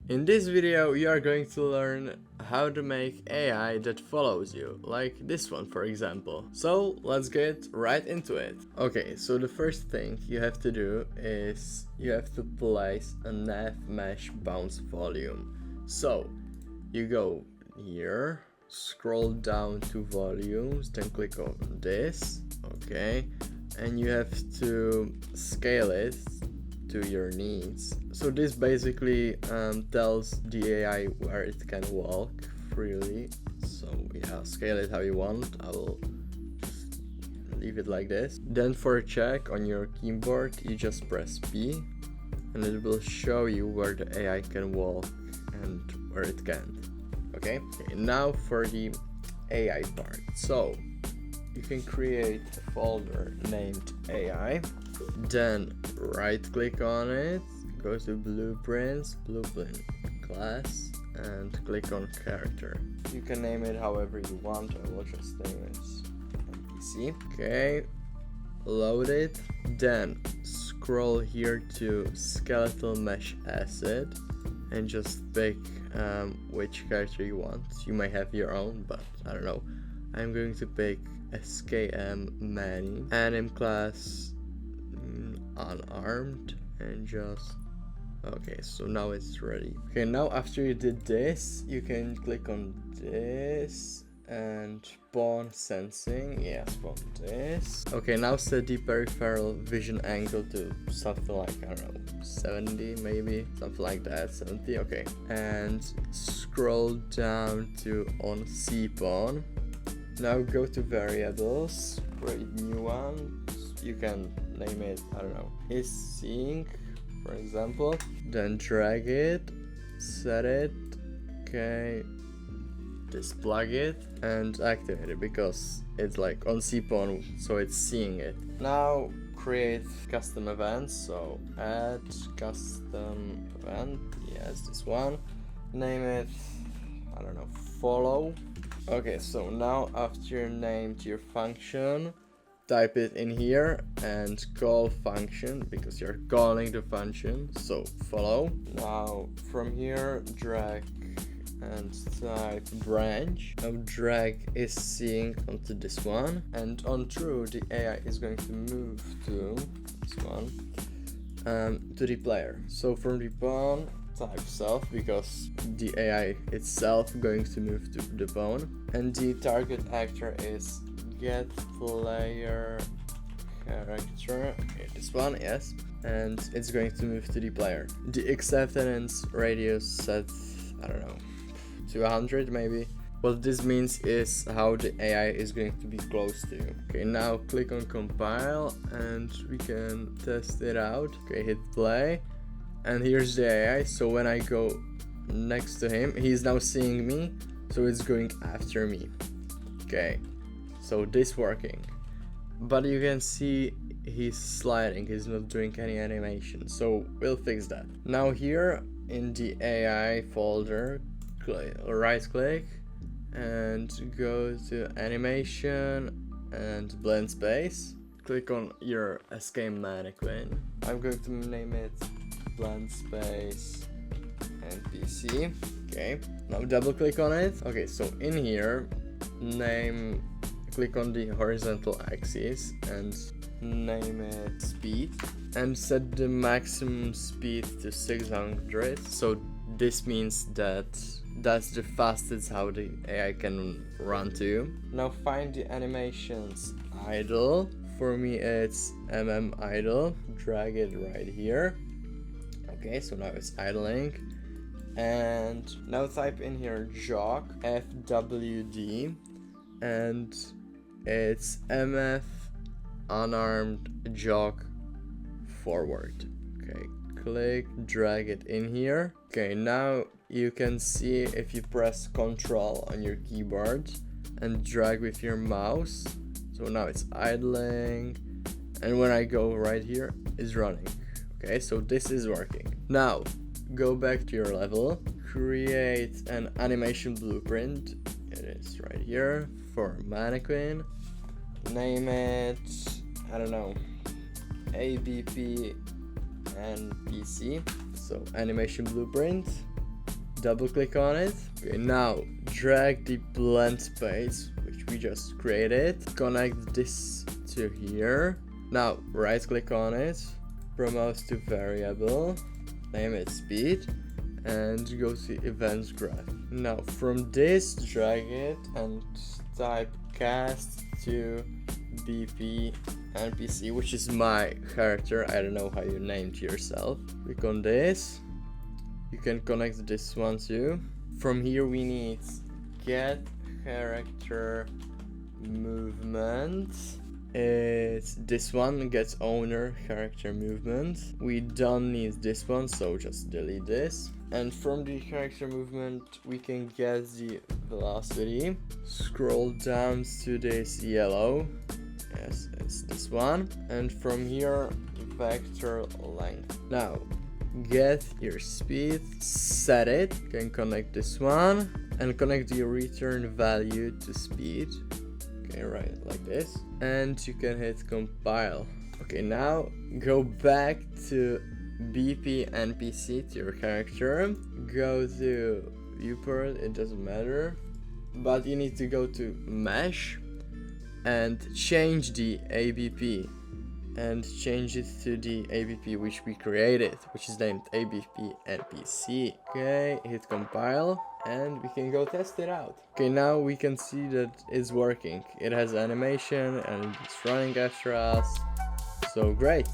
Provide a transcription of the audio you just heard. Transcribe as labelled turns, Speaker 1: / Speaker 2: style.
Speaker 1: In this video you are going to learn how to make AI that follows you, like this one for example. So let's get right into it. Okay, so the first thing you have to do is you have to place a nav mesh bounce volume. So you go here, scroll down to volumes, then click on this, okay, and you have to scale it to your needs. So this basically tells the AI where it can walk freely. So yeah, scale it how you want. I will just leave it like this. Then for a check on your keyboard, you just press P and it will show you where the AI can walk and where it can't. Okay, now for the AI part. So you can create a folder named AI, then right click on it, go to blueprint class, and click on character. You can name it however you want. I will just name it NPC. Okay, load it, then scroll here to skeletal mesh asset and just pick which character you want. You may have your own, but I don't know. I'm going to pick SKM Manny, anim class unarmed, and just okay, so now it's ready. Okay, now after you did this, you can click on this and spawn sensing. Yeah, spawn this. Okay, now set the peripheral vision angle to something like, I don't know, 70 maybe, something like that. 70. Okay, and scroll down to on CPawn. Now go to variables, create new one. You can name it, I don't know, is seeing, for example. Then drag it, set it, okay, just plug it and activate it because it's like on CPawn, so it's seeing it. Now create custom events, so add custom event, yes, this one. Name it, I don't know, follow. Okay, so now after you named your function, type it in here and call function because you're calling the function, so follow. Now from here drag and type branch. Now drag is seeing onto this one, and on true the AI is going to move to this one, to the player. So from the pawn type self because the AI itself going to move to the pawn, and the target actor is get player character, okay, this one, yes, and it's going to move to the player. The acceptance radius set, I don't know, 200 maybe. What this means is how the AI is going to be close to you. Okay, now click on compile and we can test it out. Okay, hit play, and here's the AI. So when I go next to him, he's now seeing me, so it's going after me. Okay, so this working, but you can see he's sliding, he's not doing any animation, so we'll fix that. Now here in the AI folder, right click and go to animation and blend space. Click on your SK mannequin. I'm going to name it blend space NPC. Okay, now double click on it. Okay, so in here click on the horizontal axis and name it speed and set the maximum speed to 600. So this means that that's the fastest how the AI can run to you. Now find the animations idle. For me it's idle. Drag it right here. Okay, so now it's idling. And now type in here jog FWD, and it's MF unarmed jog forward. Okay, click, drag it in here. Okay, now you can see if you press Ctrl on your keyboard and drag with your mouse. So now it's idling, and when I go right here, it's running. Okay, so this is working. Now go back to your level, create an animation blueprint. It is right here for mannequin. Name it, I don't know, ABP NPC. So animation blueprint. double click on it. Okay, now drag the blend space, which we just created, connect this to here. Now right click on it, promote to variable, name it speed, and go to events graph. Now from this, drag it and type cast to BP NPC, which is my character. I don't know how you named yourself. Click on this. You can connect this one too. From here we need get character movement. It's this one, gets owner character movement. We don't need this one, so just delete this. And from the character movement we can get the velocity. Scroll down to this yellow. Yes, it's this one. And from here, vector length. Now get your speed, set it. You can connect this one and connect the return value to speed. Okay, right, like this. And you can hit compile. Okay, now go back to BP NPC, to your character. Go to viewport, it doesn't matter. But you need to go to mesh and change the ABP. And change it to the ABP which we created, which is named ABP NPC. Okay, hit compile and we can go test it out. Okay, now we can see that it's working. It has animation and it's running after us. So great.